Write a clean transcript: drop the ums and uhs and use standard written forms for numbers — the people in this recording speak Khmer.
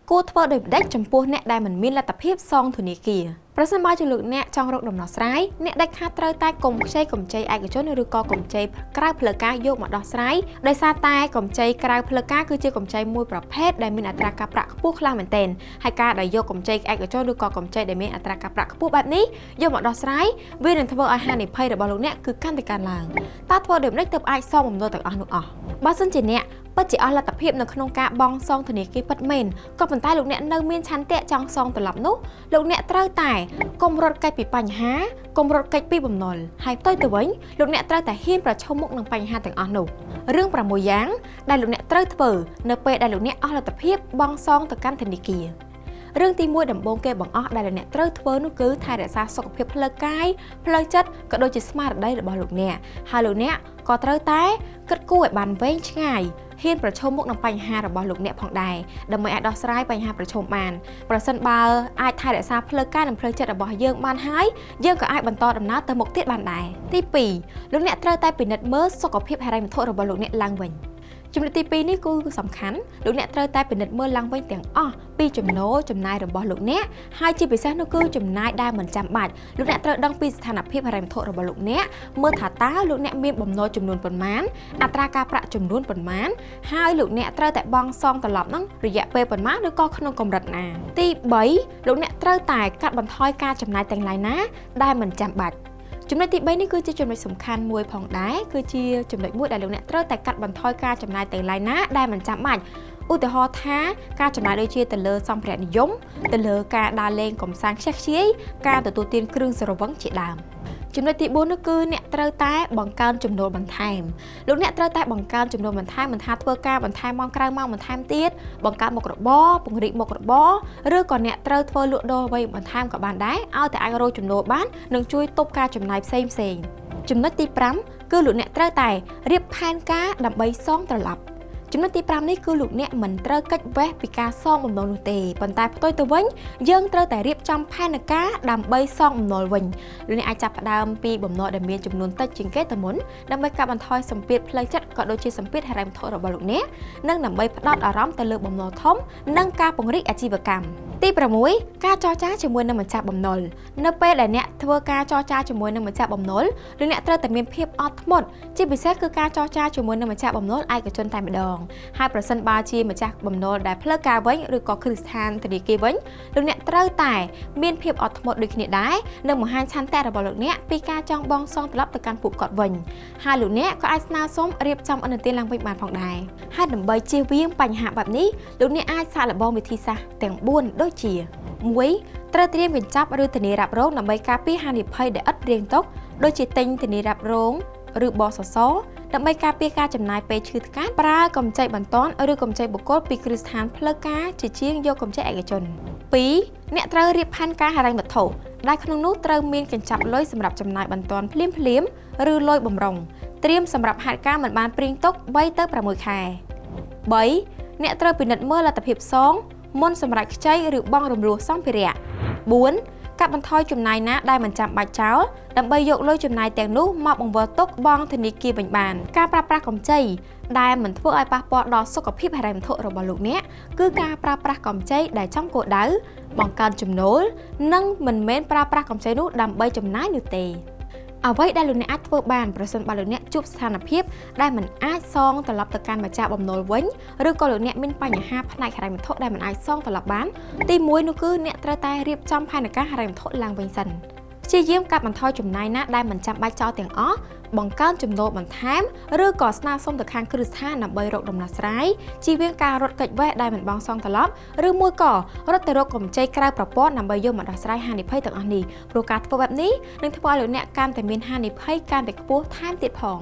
គួរធ្វើដោយផ្ដាច់ចំពោះអ្នកដែលមិនមានលទ្ធភាពសងធនាគារប្រសិនបើជាលោកអ្នកចង់រកដំណោះស្រាយអ្នកដាច់ខាតត្រូវតែកុំខ្ចីកម្ចីឯកជនឬក៏កម្ចីក្រៅផ្លូវការយកមកដោះស្រាយដោយសារតែកម្ចីក្រៅផ្លូវការគឺជាកម្ចីមួយប្រភេទដែលមានអត្រាការប្រាក់ខ្ពស់ខ្លាំងមែនទែនហើយការដែលយកកម្ចីឯកជនឬក៏កម្ចីដែលមានអត្រាការប្រាក់ខ្ពស់បែបនេះយកមកដោះស្រាយវានឹងធ្វើឲ្យហានិភ័យរបស់លោកអ្នកគឺកាន់តែកើនឡើងតើធ្វើដូចម្តេចទើបអាចសងបំណុលទាំងអស់នោះអស់បើសិនជាអ្នកពិតជាអស់លទ្ធភាពនៅក្នុងការបង់សងធនាគារពិតមែនក៏ប៉ុន្តែលោកអ្នកនៅមានឆន្ទៈចង់សងត្រឡប់នោះលោកអ្នកត្រូវតែកុំរត់គេចពីបញ្ហាកុំរត់គេចពីបំណុលហើយផ្ទុយទៅវិញលោកអ្នកត្រូវតែហ៊ានប្រឈមមុខនឹងបញ្ហាទាំងអស់នោះរឿង6យ៉ាងដែលលោកអ្នកត្រូវធ្វើនៅពេលដែលលោកអ្នកអស់លទ្ធភាពបង់សងទៅកាន់ធនាគាររឿងទី1ដំបូងគេបង្អស់ដែលលោកអ្នកត្រូវធ្វើនោះគឺថែរក្សាសុខភាពផ្លូវកាយផ្លូវចិត្តក៏ដូចជាស្មារតីរបស់លោកអ្នកហើយលោកអ្នកក៏ត្រូវតែគិតគូរឲ្យបានវែងឆ្ងាយហ៊ានប្រឈមមុខនឹងបញ្ហារបស់លោកអ្នកផងដែរដើម្បីអាចដោះស្រាយបញ្ហាប្រឈមបានប្រសិនបើអាចថែរក្សាផ្លូវកាយនិងផ្លូវចិត្តរបស់យើងបានហើយយើងក៏អាចបន្តដំណើរទៅមុខទៀតបានដែរទី2លោកអ្នកត្រូវតែពិនិត្យមើលសុខភាពហិរញ្ញវត្ថុរបស់លោកអ្នកឡើងវិញចំណុចទី2នេះគឺសំខាន់លោកអ្នកត្រូវតែពិនិត្យមើលឡើងវិញទាំងអស់ពីចំណូលចំណាយរបស់លោកអ្នកហើយជាពិសេសនោះគឺចំណាយដែលមិនចាំបាច់លោកអ្នកត្រូវដឹងពីស្ថានភាពហិរញ្ញវត្ថុរបស់លោកអ្នកមើលថាតើលោកអ្នកមានបំណុលចំនួនប៉ុន្មានអត្រាការប្រាក់ចំនួនប៉ុន្មានហើយលោកអ្នកត្រូវតែបង់សងត្រឡប់នឹងរយៈពេលប៉ុន្មានឬក៏ក្នុងកម្រិតណាទី3លោកអ្នកត្រូវតែកាត់បន្ថយការចំណាយទាំងឡាយណាដែលមិនចាំបាច់ចំណុចទី3នេះគឺជាចំណុចសំខាន់មួយផងដែរគឺជាចំណុចមួយដែលលោកអ្នកត្រូវតែកាត់បន្ថយការចំណាយទាំងឡាយណាដែលមិនចាំបាច់ឧទាហរណ៍ថាការចំណាយដូចជាទៅលើសម្ភារៈនិយមទៅលើការដើរលេងកម្សាន្តខ្ជះខ្ជាយការទទួលទានគ្រឿងសរវឹងជាដើមចំណុចទី4នោះគឺអ្នកត្រូវតែបង្កើនចំណូលបន្ថែមលោកអ្នកត្រូវតែបង្កើនចំណូលបន្ថែមមិនថាធ្វើការបន្ថែមម៉ោងក្រៅម៉ោងបន្ថែមទៀតបង្កើនមុខរបរពង្រីកមុខរបរឬក៏អ្នកត្រូវធ្វើលក់ដូរអ្វីបន្ថែមក៏បានដែរឲ្យតែអាចរកចំណូលបាននិងជួយទប់ការចំណាយផ្សេងចំណុចទី5គឺលោកអ្នកត្រូវតែរៀបផែនការដើម្បីសងត្រឡប់ចំណុចទី5នេះគឺលោកអ្នកមិនត្រូវកិច្ចវេះពីការសងបំណុលនោះទេប៉ុន្តែផ្ទុយទៅវិញយើងត្រូវតែរៀបចំផែនការដើម្បីសងបំណុលវិញលោកអ្នកអាចចាប់ផ្ដើមពីបំណុលដែលមានចំនួនតិចជាងគេទៅមុនដើម្បីកាត់បន្ថយសម្ពាធផ្លូវចិត្តក៏ដូចជាសម្ពាធហិរញ្ញវត្ថុរបស់លោកអ្នកនិងដើម្បីផ្ដោតអារម្មណ៍ទៅលើបំណុលធំនិងការពង្រីកអាជីវកម្មទី6ការចរចាជាមួយនឹងម្ចាស់បំណុលនៅពេលដែលអ្នកធ្វើការចរចាជាមួយនឹងម្ចាស់បំណុលលោកអ្នកត្រូវតែមានភាពអត់ធ្មត់ជាពិសេសគឺការចរចាជាមួយនឹងម្ចាស់បំណុលឯកជនតែម្ដងហើយប្រសិនបើជាម្ចាស់បំណុលដែលផ្លូវការវិញឬក៏គ្រឹះស្ថានធនាគារវិញលោកអ្នកត្រូវតែមានភាពអត់ធ្មត់ដូចគ្នាដែរនិងបង្ហាញឆន្ទៈរបស់លោកអ្នកពីការចង់បង់សងត្រឡប់ទៅកាន់ពួកគាត់វិញហើយលោកអ្នកក៏អាចស្នើសុំរៀបចំឥណទានឡើងវិញបានផងដែរហើយដើម្បីជៀសវាងបញ្ហាបែបនេះលោកអ្នកអាចសាកល្បងវិធីសាស្ត្រទាំង4ដូចជា1ត្រូវត្រៀមកញ្ចប់ឬធានារ៉ាប់រងដើម្បីការពារហានិភ័យដែលឥតព្រៀងទុកដូចជាទិញធានារ៉ាប់រងឬបសសដើម្បីការពារការចំណាយពេលឈឺថ្កាត់ប្រើកម្ចីបន្ទាន់ឬកម្ចីបុគ្គលពីគ្រឹះស្ថានផ្លូវការជាជាងយកកម្ចីឯកជន2អ្នកត្រូវរៀបផែនការហិរញ្ញវត្ថុដែលក្នុងនោះត្រូវមានកញ្ចប់លុយសម្រាប់ចំណាយបន្ទាន់ភ្លាមឬលុយបម្រុងត្រៀមសម្រាប់ហេតុការណ៍មិនបានព្រៀងទុក3ទៅ6ខែ3អ្នកត្រូវពិនិត្យមើលលទ្ធភាពសងមុនសម្រាប់ខ្ចីឬបង់រំលោះសម្ភារៈ4កាត់បន្ថយចំណាយណាដែលមិនចាំបាច់ចោលដើម្បីយកលុយចំណាយទាំងនោះមកបង្វិលទុកបង់ធនាគារវិញបានការប្រើប្រាស់កម្ចីដែលមិនធ្វើឲ្យប៉ះពាល់ដល់សុខភាពហិរញ្ញវត្ថុរបស់លោកអ្នកគឺការប្រើប្រាស់កម្ចីដែលចំគោលដៅបង្កើនចំណូលនិងមិនមែនប្រើប្រាស់កម្ចីនោះដើម្បីចំណាយនោះទេអ្វីដែលលោកអ្នកអាចធ្វើបានប្រសិនបើលោកអ្នកជួបស្ថានភាពដែលមិនអាចសងត្រឡប់ទៅកាន់ម្ចាស់បំណុលវិញឬក៏លោកអ្នកមានបញ្ហាផ្នែកហិរញ្ញវត្ថុដែលមិនអាចសងត្រឡប់បានទី1នោះគឺអ្នកត្រូវតែរៀបចំផែនការហិរញ្ញវត្ថុឡើងវិញសិនព្យាយាមកាត់បន្ថយចំណាយណាដែលមិនចាំបាច់ចោលទាំងអស់បង្កើនចំណូលបន្ថែមឬក៏ស្នើសុំទៅខាងគ្រឹះស្ថានដើម្បីរកដំណោះស្រាយជៀសវាងការរត់គេចវេះដែលមិនបង់សងត្រឡប់ឬមួយក៏រត់ទៅរកកម្ចីក្រៅប្រព័ន្ធដើម្បីយកមកដោះស្រាយហានិភ័យទាំងអស់នេះព្រោះការធ្វើបែបនេះនឹងធ្វើឲ្យលោកអ្នកកាន់តែមានហានិភ័យកាន់តែខ្ពស់ថែមទៀតផង